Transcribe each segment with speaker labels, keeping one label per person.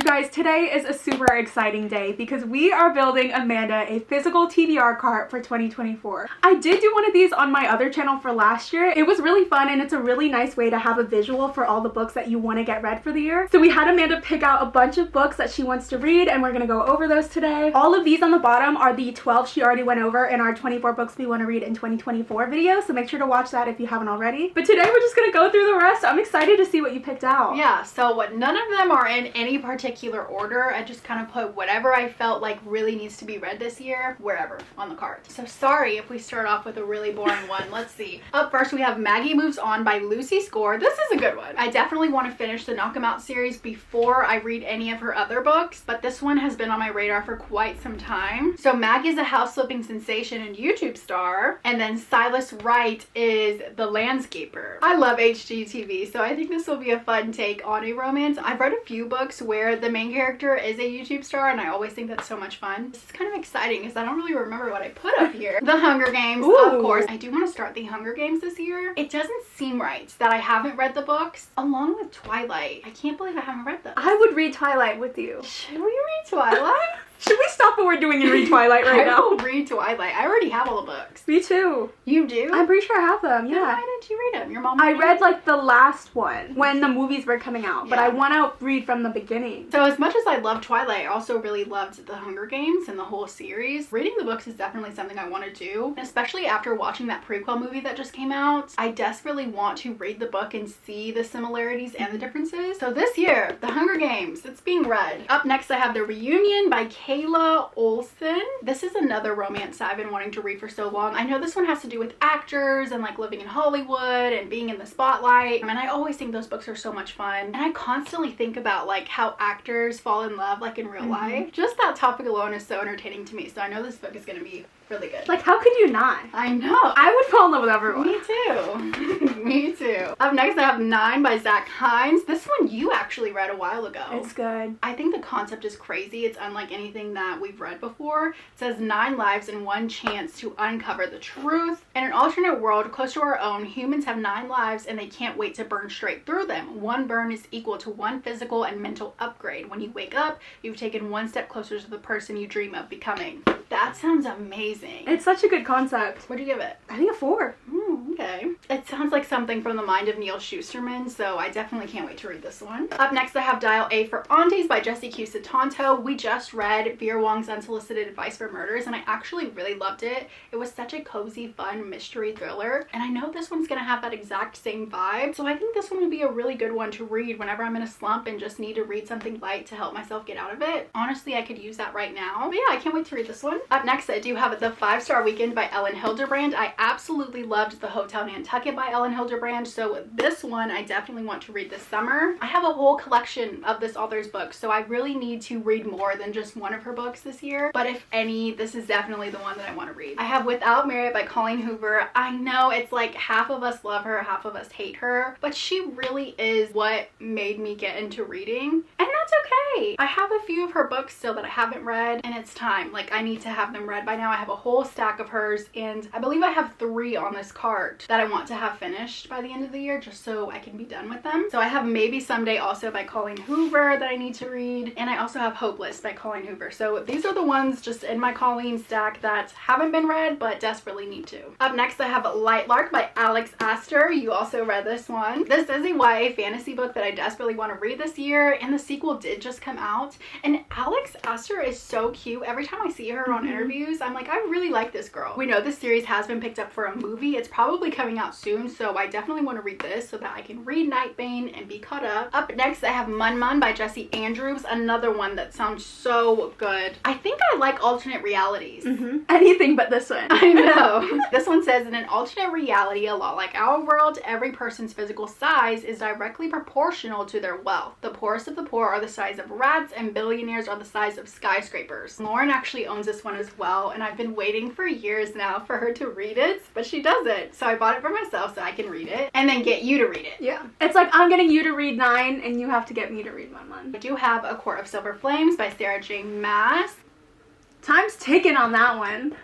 Speaker 1: guys, today is a super exciting day because we are building Amanda a physical TBR cart for 2024. I did do one of these on my other channel for last year. It was really fun and it's a really nice way to have a visual for all the books that you want to get read for the year. So we had Amanda pick out a bunch of books that she wants to read and we're going to go over those today. All of these on the bottom are the 12 she already went over in our 24 books we want to read in 2024 video, so make sure to watch that if you haven't already. But today we're just going to go through the rest. I'm excited to see what you picked out.
Speaker 2: Yeah, so none of them are in any particular order. I just kind of put whatever I felt like really needs to be read this year wherever on the cart. So sorry if we start off with a really boring one. Let's see. Up first we have Maggie Moves On by Lucy Score. This is a good one. I definitely want to finish the Knock 'Em Out series before I read any of her other books, but this one has been on my radar for quite some time. So Maggie's a house-flipping sensation and YouTube star, and then Silas Wright is the landscaper. I love HGTV, so I think this will be a fun take on a romance. I've read a few books where the main character is a YouTube star, and I always think that's so much fun. This is kind of exciting because I don't really remember what I put up here. The Hunger Games, of course. I do want to start the Hunger Games this year. It doesn't seem right that I haven't read the books along with Twilight. I can't believe I haven't read those.
Speaker 1: I would read Twilight with you.
Speaker 2: Should we read Twilight?
Speaker 1: Should we stop what we're doing and read Twilight right now?
Speaker 2: I will read Twilight. I already have all the books.
Speaker 1: Me too.
Speaker 2: You do?
Speaker 1: I'm pretty sure I have them, yeah.
Speaker 2: Then why didn't you read them? Your mom
Speaker 1: I read like the last one when the movies were coming out, but I want to read from the beginning.
Speaker 2: So as much as I love Twilight, I also really loved the Hunger Games and the whole series. Reading the books is definitely something I want to do, especially after watching that prequel movie that just came out. I desperately want to read the book and see the similarities and the differences. So this year, the Hunger Games, it's being read. Up next, I have The Reunion by Kayla Olson. This is another romance I've been wanting to read for so long. I know this one has to do with actors and like living in Hollywood and being in the spotlight. And I always think those books are so much fun. And I constantly think about like how actors fall in love like in real life. Just that topic alone is so entertaining to me. So I know this book is going to be really good.
Speaker 1: Like, how could you not?
Speaker 2: I know.
Speaker 1: I would fall in love with everyone.
Speaker 2: Me too. Me too. Up next, I have 9 by Zach Hines. This one you actually read a while ago.
Speaker 1: It's good.
Speaker 2: I think the concept is crazy. It's unlike anything that we've read before. It says 9 lives and 1 chance to uncover the truth. In an alternate world close to our own, humans have 9 lives and they can't wait to burn straight through them. 1 burn is equal to 1 physical and mental upgrade. When you wake up, you've taken 1 step closer to the person you dream of becoming. That sounds amazing.
Speaker 1: It's such a good concept.
Speaker 2: What'd you give it?
Speaker 1: I think a 4.
Speaker 2: Okay. It sounds like something from the mind of Neil Shusterman, so I definitely can't wait to read this one. Up next, I have Dial A for Aunties by Jessie Q. Satanto. We just read Vera Wong's Unsolicited Advice for Murders, and I actually really loved it. It was such a cozy, fun mystery thriller, and I know this one's gonna have that exact same vibe, so I think this one would be a really good one to read whenever I'm in a slump and just need to read something light to help myself get out of it. Honestly, I could use that right now. But yeah, I can't wait to read this one. Up next, I do have The 5-Star Weekend by Ellen Hildebrand. I absolutely loved The Hotel Nantucket by Ellen Hildebrand, so this one I definitely want to read this summer. I have a whole collection of this author's books, so I really need to read more than just one of her books this year, but if any, this is definitely the one that I want to read. I have Without Merit by Colleen Hoover. I know it's like half of us love her, half of us hate her, but she really is what made me get into reading, and that's okay. I have a few of her books still that I haven't read, and it's time. Like, I need to have them read by now. I have a whole stack of hers, and I believe I have 3 on this cart that I want to have finished by the end of the year just so I can be done with them. So I have Maybe Someday also by Colleen Hoover that I need to read, and I also have Hopeless by Colleen Hoover. So these are the ones just in my Colleen stack that haven't been read but desperately need to. Up next, I have Lightlark by Alex Astor. You also read this one. This is a YA fantasy book that I desperately want to read this year, and the sequel did just come out, and Alex Astor is so cute. Every time I see her on interviews, I'm like, I really like this girl. We know this series has been picked up for a movie. It's probably coming out soon, so I definitely want to read this so that I can read Nightbane and be caught up. Up next, I have Mun Mun by Jessie Andrews, another one that sounds so good. I think I like alternate realities.
Speaker 1: Anything but this one.
Speaker 2: I know. This one says, in an alternate reality, a lot like our world, every person's physical size is directly proportional to their wealth. The poorest of the poor are the size of rats, and billionaires are the size of skyscrapers. Lauren actually owns this one as well, and I've been waiting for years now for her to read it, but she doesn't. So I bought it for myself so I can read it and then get you to read it.
Speaker 1: Yeah. It's like I'm getting you to read 9 and you have to get me to read 1.
Speaker 2: I do have A Court of Silver Flames by Sarah J. Maas.
Speaker 1: Time's ticking on that one.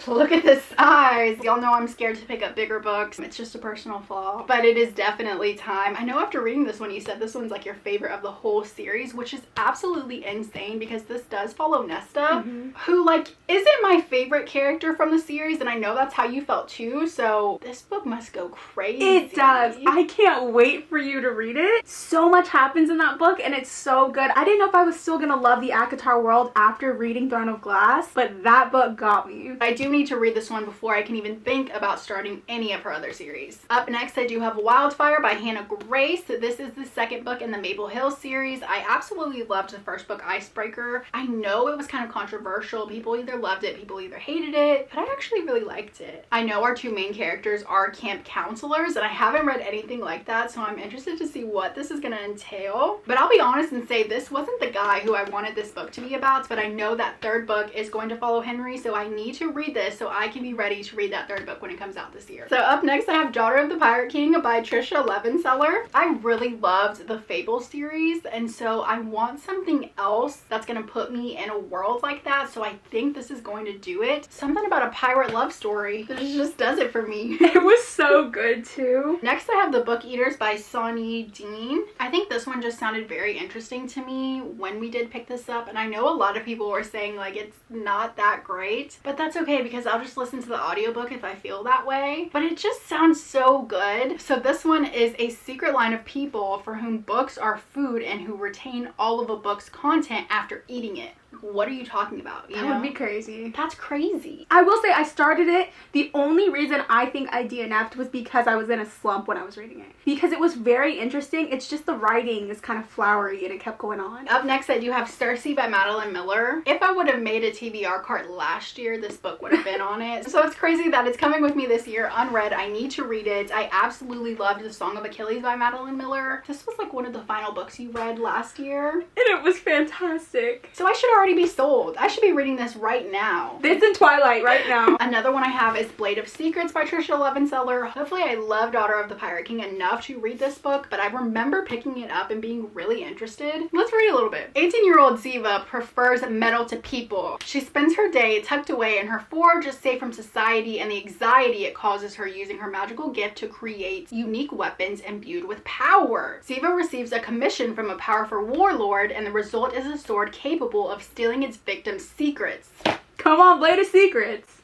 Speaker 2: Look at the size. Y'all know I'm scared to pick up bigger books. It's just a personal flaw, but it is definitely time. I know after reading this one, you said this one's like your favorite of the whole series, which is absolutely insane because this does follow Nesta, who like isn't my favorite character from the series, and I know that's how you felt too, so this book must go crazy.
Speaker 1: It does. I can't wait for you to read it. So much happens in that book, and it's so good. I didn't know if I was still gonna love the ACOTAR world after reading Throne of Glass, but that book got me.
Speaker 2: I do need to read this one before I can even think about starting any of her other series. Up next, I do have Wildfire by Hannah Grace. This is the second book in the Maple Hill series. I absolutely loved the first book, Icebreaker. I know it was kind of controversial. People either loved it, people either hated it, but I actually really liked it. I know our two main characters are camp counselors, and I haven't read anything like that, so I'm interested to see what this is going to entail. But I'll be honest and say this wasn't the guy who I wanted this book to be about, but I know that third book is going to follow Henry, so I need to read this so I can be ready to read that third book when it comes out this year. So up next, I have Daughter of the Pirate King by Trisha Levenseller. I really loved the Fable series, and so I want something else that's going to put me in a world like that, so I think this is going to do it. Something about a pirate love story. It just does it for me.
Speaker 1: It was so good too.
Speaker 2: Next, I have The Book Eaters by Sonny Dean. I think this one just sounded very interesting to me when we did pick this up, and I know a lot of people were saying like it's not that great, but that's okay because I'll just listen to the audiobook if I feel that way. But it just sounds so good. So this one is a secret line of people for whom books are food and who retain all of a book's content after eating it. What are you talking about?
Speaker 1: That would be crazy.
Speaker 2: That's crazy.
Speaker 1: I will say I started it. The only reason I think I DNF'd was because I was in a slump when I was reading it. Because it was very interesting. It's just the writing is kind of flowery and it kept going on.
Speaker 2: Up next, I do have Cersei by Madeline Miller. If I would have made a TBR cart last year, this book would have been on it. So it's crazy that it's coming with me this year unread. I need to read it. I absolutely loved The Song of Achilles by Madeline Miller. This was like one of the final books you read last year.
Speaker 1: And it was fantastic.
Speaker 2: So I should already be sold. I should be reading this right now.
Speaker 1: It's in Twilight right now.
Speaker 2: Another one I have is Blade of Secrets by Trisha Levenseller. Hopefully I love Daughter of the Pirate King enough to read this book, but I remember picking it up and being really interested. Let's read a little bit. 18-year-old Ziva prefers metal to people. She spends her day tucked away in her forge, safe from society and the anxiety it causes her using her magical gift to create unique weapons imbued with power. Ziva receives a commission from a powerful warlord, and the result is a sword capable of stealing its victim's secrets.
Speaker 1: Come on, Blade of Secrets.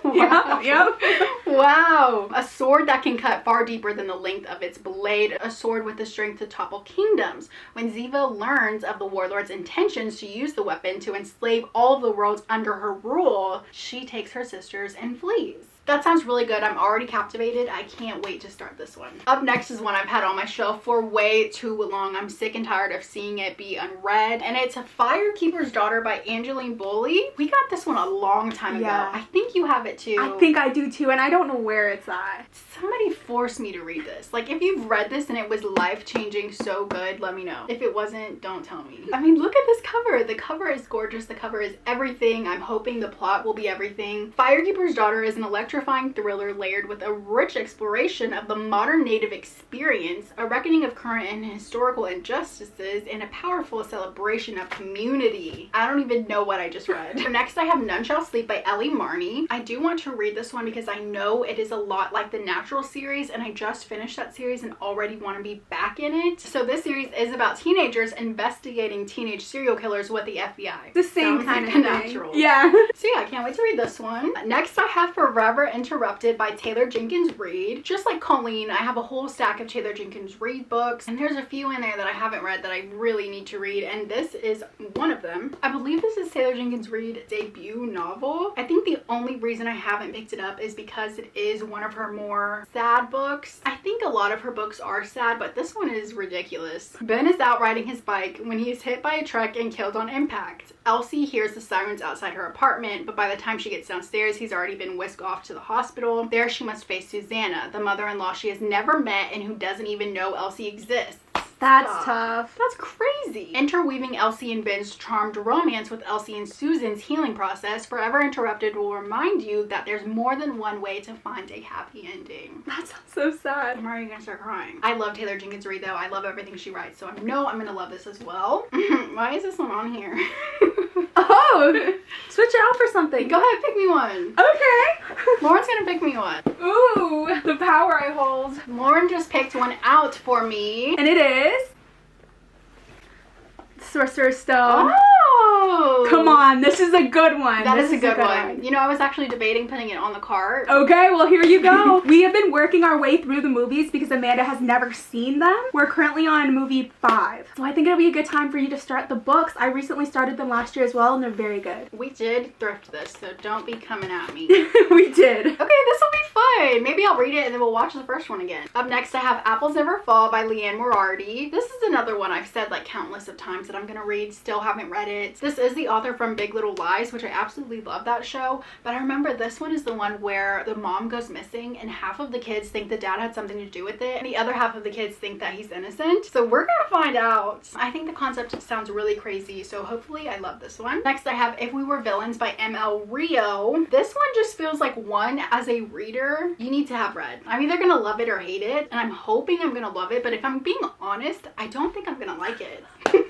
Speaker 2: Wow.
Speaker 1: Yep.
Speaker 2: Wow. A sword that can cut far deeper than the length of its blade. A sword with the strength to topple kingdoms. When Ziva learns of the warlord's intentions to use the weapon to enslave all of the worlds under her rule, she takes her sisters and flees. That sounds really good. I'm already captivated. I can't wait to start this one. Up next is one I've had on my shelf for way too long. I'm sick and tired of seeing it be unread. And it's Firekeeper's Daughter by Angeline Boley. We got this one a long time ago. I think you have it too.
Speaker 1: I think I do too, and I don't know where it's at.
Speaker 2: Somebody forced me to read this. Like, if you've read this and it was life-changing so good, let me know. If it wasn't, don't tell me. I mean, look at this cover. The cover is gorgeous. The cover is everything. I'm hoping the plot will be everything. Firekeeper's Daughter is an electrifying thriller layered with a rich exploration of the modern Native experience, a reckoning of current and historical injustices, and a powerful celebration of community. I don't even know what I just read. Next, I have None Shall Sleep by Ellie Marney. I do want to read this one because I know it is a lot like the Natural series, and I just finished that series and already want to be back in it. So this series is about teenagers investigating teenage serial killers with the FBI.
Speaker 1: The same kind of thing.
Speaker 2: Natural.
Speaker 1: Yeah.
Speaker 2: So yeah, I can't wait to read this one. Next, I have Forever Interrupted by Taylor Jenkins Reid. Just like Colleen, I have a whole stack of Taylor Jenkins Reid books, and there's a few in there that I haven't read that I really need to read, and this is one of them. I believe this is Taylor Jenkins Reid's debut novel. I think the only reason I haven't picked it up is because it is one of her more sad books. I think a lot of her books are sad, but this one is ridiculous. Ben is out riding his bike when he is hit by a truck and killed on impact. Elsie hears the sirens outside her apartment, but by the time she gets downstairs, he's already been whisked off to the hospital. There she must face Susanna, the mother-in-law she has never met and who doesn't even know Elsie exists.
Speaker 1: That's tough.
Speaker 2: That's crazy. Interweaving Elsie and Ben's charmed romance with Elsie and Susan's healing process, Forever Interrupted will remind you that there's more than one way to find a happy ending.
Speaker 1: That sounds so sad.
Speaker 2: I'm already gonna start crying. I love Taylor Jenkins Reid though. I love everything she writes, so I know I'm gonna love this as well. Why is this one on here?
Speaker 1: Oh, switch it out for something.
Speaker 2: Go ahead, pick me one.
Speaker 1: Okay.
Speaker 2: Lauren's gonna pick me one.
Speaker 1: Ooh, the power I hold.
Speaker 2: Lauren just picked one out for me.
Speaker 1: And it is Sorcerer's Stone.
Speaker 2: Oh!
Speaker 1: Come on, this is a good one.
Speaker 2: That is a good one. You know, I was actually debating putting it on the cart.
Speaker 1: Okay, well here you go. We have been working our way through the movies because Amanda has never seen them. We're currently on movie 5. So I think it'll be a good time for you to start the books. I recently started them last year as well and they're very good.
Speaker 2: We did thrift this, so don't be coming at me.
Speaker 1: We did.
Speaker 2: Okay, this will be fun. Maybe I'll read it and then we'll watch the first one again. Up next, I have Apples Never Fall by Leanne Moriarty. This is another one I've said like countless of times that I'm gonna read. Still haven't read it. This is the author from Big Little Lies, which I absolutely love that show. But I remember this one is the one where the mom goes missing and half of the kids think the dad had something to do with it and the other half of the kids think that he's innocent. So we're gonna find out. I think the concept sounds really crazy, so hopefully I love this one. Next, I have If We Were Villains by M.L. Rio. This one just feels like one as a reader you need to have read. I'm either gonna love it or hate it, and I'm hoping I'm gonna love it, but if I'm being honest, I don't think I'm gonna like it.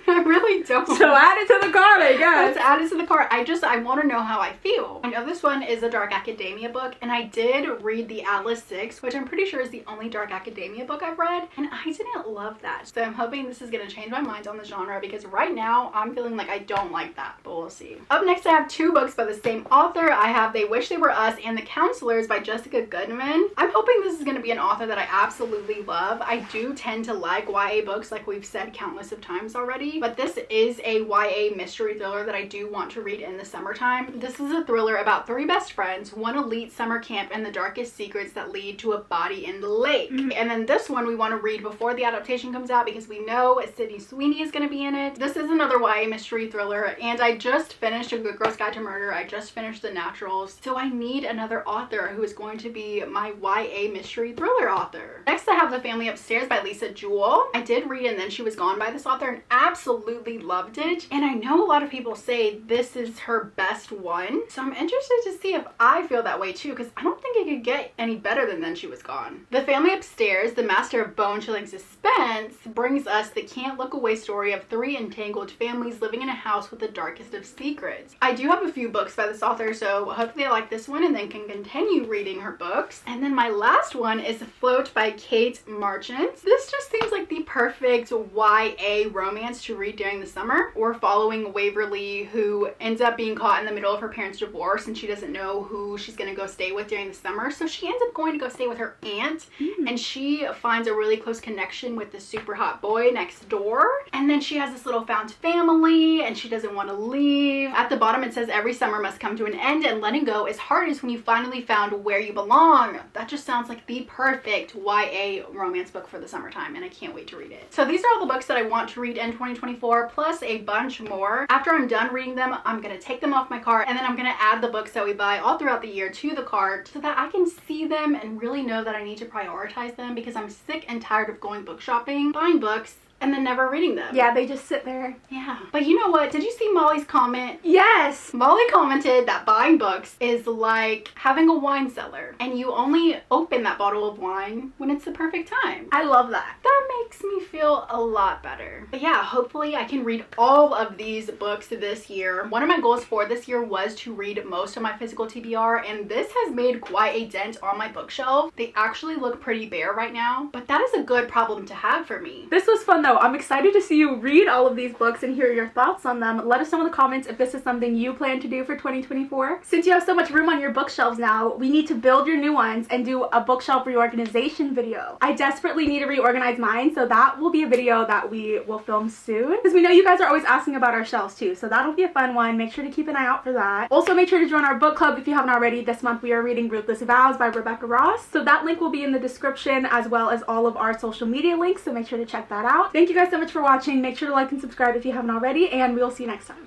Speaker 2: I really don't.
Speaker 1: So add it to the cart, I guess.
Speaker 2: Let's add it to the cart. I want to know how I feel. I know this one is a dark academia book, and I did read the Atlas 6, which I'm pretty sure is the only dark academia book I've read, and I didn't love that. So I'm hoping this is going to change my mind on the genre, because right now I'm feeling like I don't like that, but we'll see. Up next, I have 2 books by the same author. I have They Wish They Were Us and The Counselors by Jessica Goodman. I'm hoping this is going to be an author that I absolutely love. I do tend to like YA books, like we've said countless of times already, but this is a YA mystery thriller that I do want to read in the summertime. This is a thriller about 3 best friends, one elite summer camp, and the darkest secrets that lead to a body in the lake. And then this one we want to read before the adaptation comes out because we know Sydney Sweeney is going to be in it. This is another YA mystery thriller, and I just finished A Good Girl's Guide to Murder. I just finished The Naturals, so I need another author who is going to be my YA mystery thriller author. Next, I have The Family Upstairs by Lisa Jewell. I did read And Then She Was Gone by this author and absolutely loved it, and I know a lot of people say this is her best one, so I'm interested to see if I feel that way too, because I don't think it could get any better than Then She Was Gone. The Family Upstairs, the master of bone-chilling suspense, brings us the can't look away story of 3 entangled families living in a house with the darkest of secrets. I do have a few books by this author, so hopefully I like this one and then can continue reading her books. And then my last one is Afloat by Kate Marchant. This just seems like the perfect YA romance to read during the summer. We're following Waverly, who ends up being caught in the middle of her parents' divorce, and she doesn't know who she's gonna go stay with during the summer, so she ends up going to go stay with her aunt, and she finds a really close connection with the super hot boy next door, and then she has this little found family, and she doesn't want to leave. At the bottom it says every summer must come to an end, and letting go is hardest when you finally found where you belong. That just sounds like the perfect YA romance book for the summertime, and I can't wait to read it. So these are all the books that I want to read in 2024, plus a bunch more. After I'm done reading them, I'm gonna take them off my cart, and then I'm gonna add the books that we buy all throughout the year to the cart so that I can see them and really know that I need to prioritize them, because I'm sick and tired of going book shopping, buying books, and then never reading them.
Speaker 1: Yeah, they just sit there.
Speaker 2: Yeah. But you know what? Did you see Molly's comment?
Speaker 1: Yes!
Speaker 2: Molly commented that buying books is like having a wine cellar, and you only open that bottle of wine when it's the perfect time.
Speaker 1: I love that.
Speaker 2: That makes me feel a lot better. But yeah, hopefully I can read all of these books this year. One of my goals for this year was to read most of my physical TBR, and this has made quite a dent on my bookshelf. They actually look pretty bare right now, but that is a good problem to have for me.
Speaker 1: This was fun though. I'm excited to see you read all of these books and hear your thoughts on them. Let us know in the comments if this is something you plan to do for 2024. Since you have so much room on your bookshelves now, we need to build your new ones and do a bookshelf reorganization video. I desperately need to reorganize mine, so that will be a video that we will film soon, because we know you guys are always asking about our shelves too, so that'll be a fun one. Make sure to keep an eye out for that. Also, make sure to join our book club if you haven't already. This month we are reading Ruthless Vows by Rebecca Ross, so that link will be in the description, as well as all of our social media links, so make sure to check that out. Thank you guys so much for watching. Make sure to like and subscribe if you haven't already, and we will see you next time.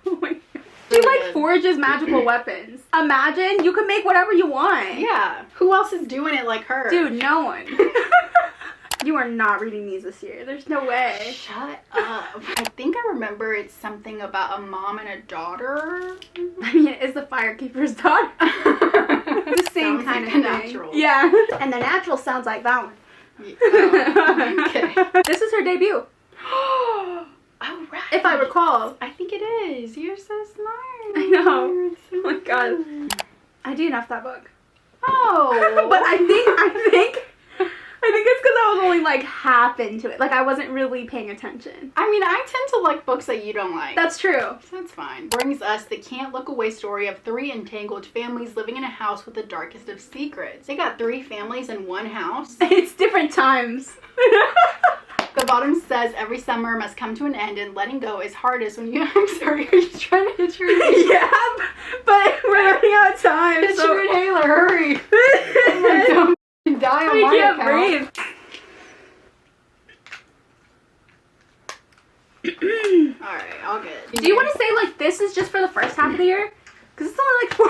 Speaker 1: Oh my God. Do like forges magical weapons. Imagine you can make whatever you want.
Speaker 2: Yeah. Who else is doing it like her?
Speaker 1: Dude, no one. You are not reading these this year. There's no way.
Speaker 2: Shut up. I think I remember it's something about a mom and a daughter.
Speaker 1: I mean, it's the Firekeeper's daughter. The same
Speaker 2: Sounds
Speaker 1: kind
Speaker 2: like
Speaker 1: of
Speaker 2: a
Speaker 1: thing.
Speaker 2: natural.
Speaker 1: Yeah. And the natural sounds like that one.
Speaker 2: Yeah. Oh, okay.
Speaker 1: This is her debut.
Speaker 2: Oh, right.
Speaker 1: If I recall.
Speaker 2: I think it is. You're so smart.
Speaker 1: I know.
Speaker 2: You're so
Speaker 1: Oh my god.
Speaker 2: smart.
Speaker 1: I do enough that book.
Speaker 2: Oh.
Speaker 1: But I think it's because I was only like half into it. Like I wasn't really paying attention.
Speaker 2: I mean, I tend to like books that you don't like.
Speaker 1: That's true.
Speaker 2: So that's fine. Brings us the can't look away story of 3 entangled families living in a house with the darkest of secrets. They got 3 families in one house.
Speaker 1: It's different times.
Speaker 2: The bottom says every summer must come to an end and letting go is hardest when you... I'm sorry, are you trying to hit your inhaler?
Speaker 1: Yeah, but we're running out of time.
Speaker 2: Hit
Speaker 1: So
Speaker 2: your inhaler, hurry. Don't die on
Speaker 1: I
Speaker 2: my
Speaker 1: can't
Speaker 2: account.
Speaker 1: breathe.
Speaker 2: Alright, all good.
Speaker 1: Do you want to say like this is just for the first half of the year? Because it's only like 4